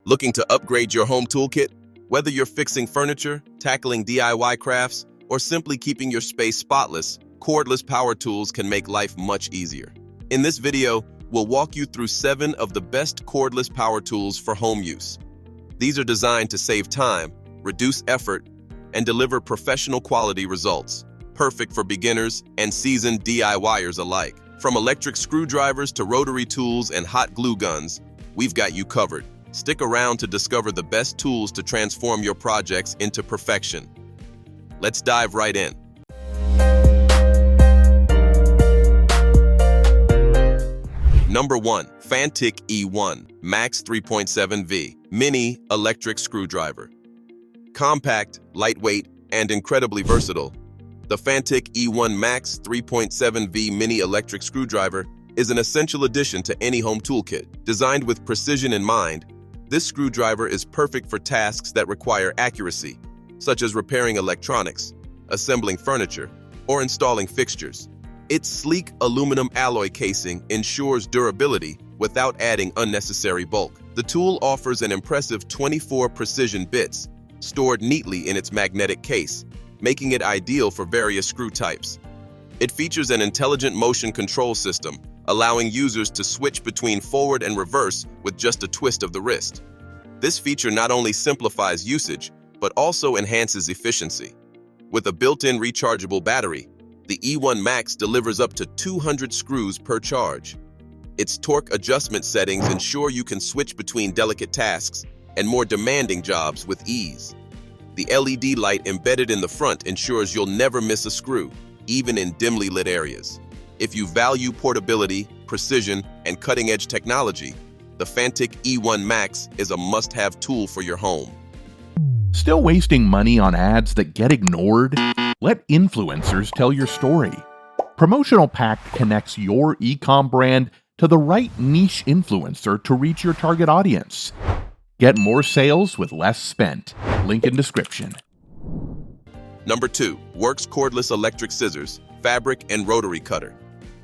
Looking to upgrade your home toolkit? Whether you're fixing furniture, tackling DIY crafts, or simply keeping your space spotless, cordless power tools can make life much easier. In this video, we'll walk you through 7 of the best cordless power tools for home use. These are designed to save time, reduce effort, and deliver professional quality results, perfect for beginners and seasoned DIYers alike. From electric screwdrivers to rotary tools and hot glue guns, we've got you covered. Stick around to discover the best tools to transform your projects into perfection. Let's dive right in. Number 1. Fanttik E1 Max 3.7V Mini Electric Screwdriver. Compact, lightweight, and incredibly versatile, the Fanttik E1 Max 3.7V Mini Electric Screwdriver is an essential addition to any home toolkit. Designed with precision in mind, this screwdriver is perfect for tasks that require accuracy, such as repairing electronics, assembling furniture, or installing fixtures. Its sleek aluminum alloy casing ensures durability without adding unnecessary bulk. The tool offers an impressive 24 precision bits stored neatly in its magnetic case, making it ideal for various screw types. It features an intelligent motion control system, allowing users to switch between forward and reverse with just a twist of the wrist. This feature not only simplifies usage, but also enhances efficiency. With a built-in rechargeable battery, the E1 Max delivers up to 200 screws per charge. Its torque adjustment settings ensure you can switch between delicate tasks and more demanding jobs with ease. The LED light embedded in the front ensures you'll never miss a screw, even in dimly lit areas. If you value portability, precision, and cutting-edge technology, the Fanttik E1 Max is a must-have tool for your home. Still wasting money on ads that get ignored? Let influencers tell your story. Promotional Pack connects your e-com brand to the right niche influencer to reach your target audience. Get more sales with less spent. Link in description. Number 2. Worx Cordless Electric Scissors, Fabric and Rotary Cutter.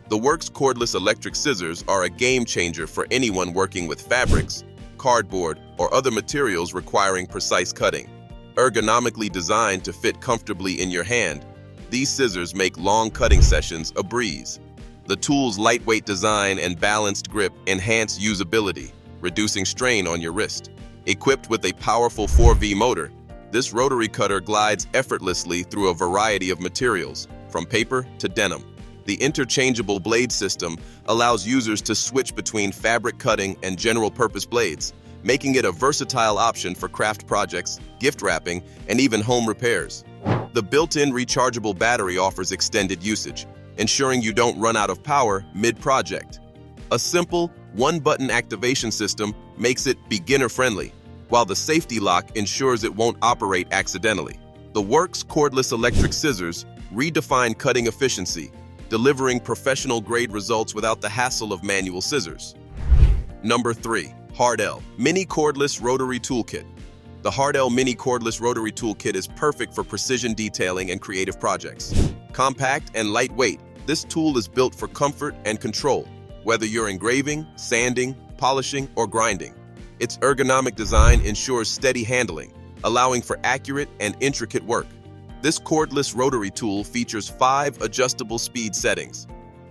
The Worx Cordless Electric Scissors are a game changer for anyone working with fabrics, cardboard, or other materials requiring precise cutting. Ergonomically designed to fit comfortably in your hand, these scissors make long cutting sessions a breeze. The tool's lightweight design and balanced grip enhance usability, reducing strain on your wrist. Equipped with a powerful 4V motor, this rotary cutter glides effortlessly through a variety of materials, from paper to denim. The interchangeable blade system allows users to switch between fabric cutting and general-purpose blades, making it a versatile option for craft projects, gift wrapping, and even home repairs. The built-in rechargeable battery offers extended usage, ensuring you don't run out of power mid-project. A simple, one-button activation system makes it beginner-friendly, while the safety lock ensures it won't operate accidentally. The Worx Cordless Electric Scissors redefine cutting efficiency, delivering professional-grade results without the hassle of manual scissors. Number 3. HARDELL Mini Cordless Rotary Toolkit. The HARDELL Mini Cordless Rotary Toolkit is perfect for precision detailing and creative projects. Compact and lightweight, this tool is built for comfort and control, whether you're engraving, sanding, polishing, or grinding. Its ergonomic design ensures steady handling, allowing for accurate and intricate work. This cordless rotary tool features 5 adjustable speed settings,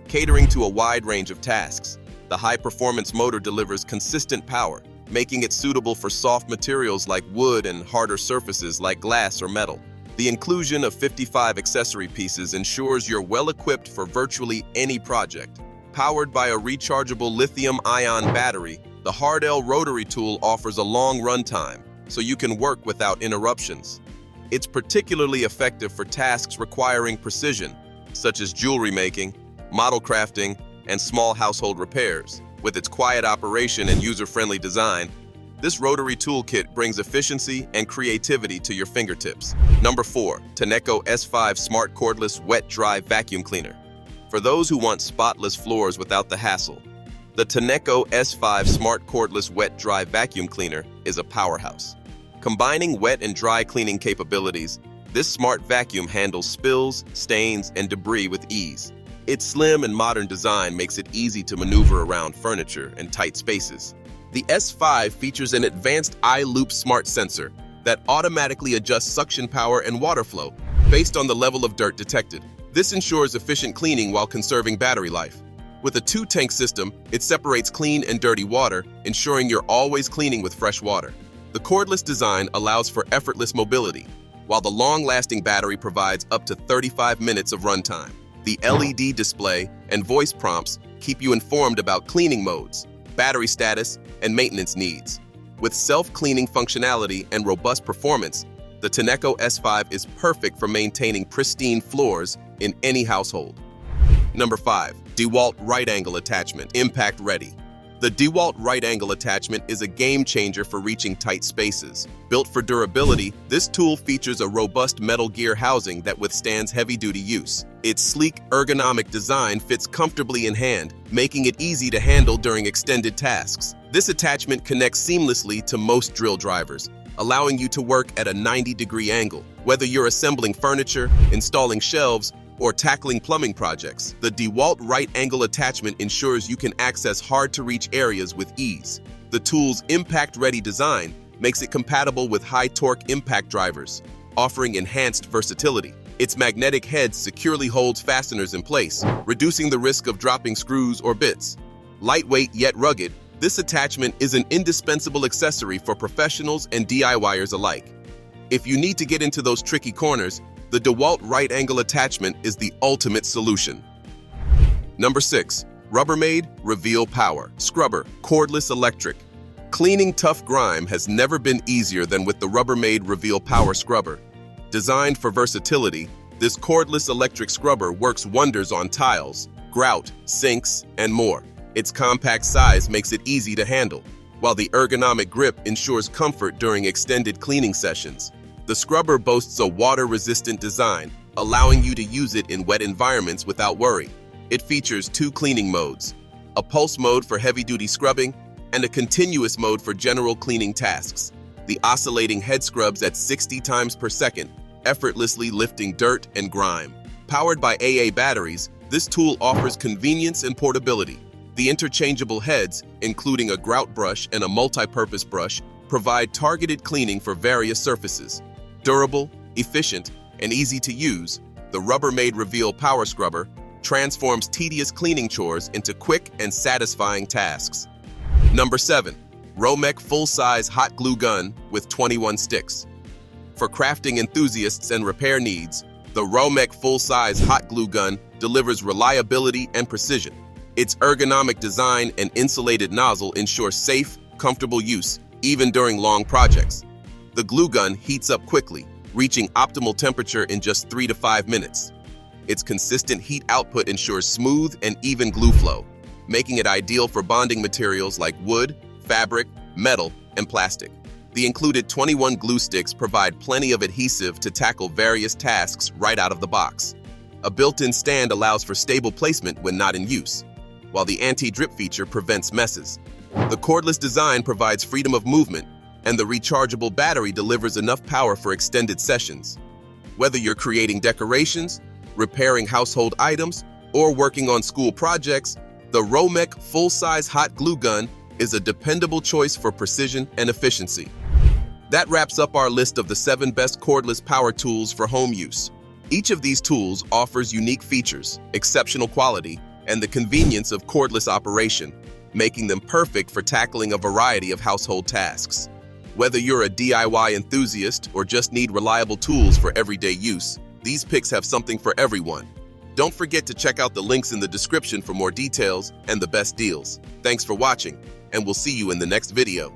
catering to a wide range of tasks. The high-performance motor delivers consistent power, making it suitable for soft materials like wood and harder surfaces like glass or metal. The inclusion of 55 accessory pieces ensures you're well-equipped for virtually any project. Powered by a rechargeable lithium-ion battery, the HARDELL rotary tool offers a long runtime, so you can work without interruptions. It's particularly effective for tasks requiring precision, such as jewelry making, model crafting, and small household repairs. With its quiet operation and user-friendly design, this rotary toolkit brings efficiency and creativity to your fingertips. Number 4. Tineco S5 Smart Cordless Wet-Dry Vacuum Cleaner. For those who want spotless floors without the hassle, the Tineco S5 Smart Cordless Wet-Dry Vacuum Cleaner is a powerhouse. Combining wet and dry cleaning capabilities, this smart vacuum handles spills, stains, and debris with ease. Its slim and modern design makes it easy to maneuver around furniture and tight spaces. The S5 features an advanced eye-loop smart sensor that automatically adjusts suction power and water flow based on the level of dirt detected. This ensures efficient cleaning while conserving battery life. With a 2-tank system, it separates clean and dirty water, ensuring you're always cleaning with fresh water. The cordless design allows for effortless mobility, while the long-lasting battery provides up to 35 minutes of runtime. The LED display and voice prompts keep you informed about cleaning modes, battery status, and maintenance needs. With self-cleaning functionality and robust performance, the Tineco S5 is perfect for maintaining pristine floors in any household. Number 5. DEWALT Right Angle Attachment, Impact Ready. The DEWALT Right Angle Attachment is a game changer for reaching tight spaces. Built for durability, this tool features a robust metal gear housing that withstands heavy-duty use. Its sleek, ergonomic design fits comfortably in hand, making it easy to handle during extended tasks. This attachment connects seamlessly to most drill drivers, allowing you to work at a 90-degree angle. Whether you're assembling furniture, installing shelves, or tackling plumbing projects, the DEWALT Right Angle Attachment ensures you can access hard-to-reach areas with ease. The tool's impact-ready design makes it compatible with high-torque impact drivers, offering enhanced versatility. Its magnetic head securely holds fasteners in place, reducing the risk of dropping screws or bits. Lightweight yet rugged, this attachment is an indispensable accessory for professionals and DIYers alike. If you need to get into those tricky corners, the DEWALT Right Angle Attachment is the ultimate solution. Number 6. Rubbermaid Reveal Power Scrubber Cordless Electric. Cleaning tough grime has never been easier than with the Rubbermaid Reveal Power Scrubber. Designed for versatility, this cordless electric scrubber works wonders on tiles, grout, sinks, and more. Its compact size makes it easy to handle, while the ergonomic grip ensures comfort during extended cleaning sessions. The scrubber boasts a water-resistant design, allowing you to use it in wet environments without worry. It features 2 cleaning modes, a pulse mode for heavy-duty scrubbing and a continuous mode for general cleaning tasks. The oscillating head scrubs at 60 times per second, effortlessly lifting dirt and grime. Powered by AA batteries, this tool offers convenience and portability. The interchangeable heads, including a grout brush and a multi-purpose brush, provide targeted cleaning for various surfaces. Durable, efficient, and easy to use, the Rubbermaid Reveal Power Scrubber transforms tedious cleaning chores into quick and satisfying tasks. Number 7. ROMECH Full-Size Hot Glue Gun with 21 Sticks. For crafting enthusiasts and repair needs, the ROMECH Full-Size Hot Glue Gun delivers reliability and precision. Its ergonomic design and insulated nozzle ensure safe, comfortable use, even during long projects. The glue gun heats up quickly, reaching optimal temperature in just 3 to 5 minutes. Its consistent heat output ensures smooth and even glue flow, making it ideal for bonding materials like wood, fabric, metal, and plastic. The included 21 glue sticks provide plenty of adhesive to tackle various tasks right out of the box. A built-in stand allows for stable placement when not in use, while the anti-drip feature prevents messes. The cordless design provides freedom of movement, and the rechargeable battery delivers enough power for extended sessions. Whether you're creating decorations, repairing household items, or working on school projects, the ROMECH Full-Size Hot Glue Gun is a dependable choice for precision and efficiency. That wraps up our list of the 7 best cordless power tools for home use. Each of these tools offers unique features, exceptional quality, and the convenience of cordless operation, making them perfect for tackling a variety of household tasks. Whether you're a DIY enthusiast or just need reliable tools for everyday use, these picks have something for everyone. Don't forget to check out the links in the description for more details and the best deals. Thanks for watching, and we'll see you in the next video.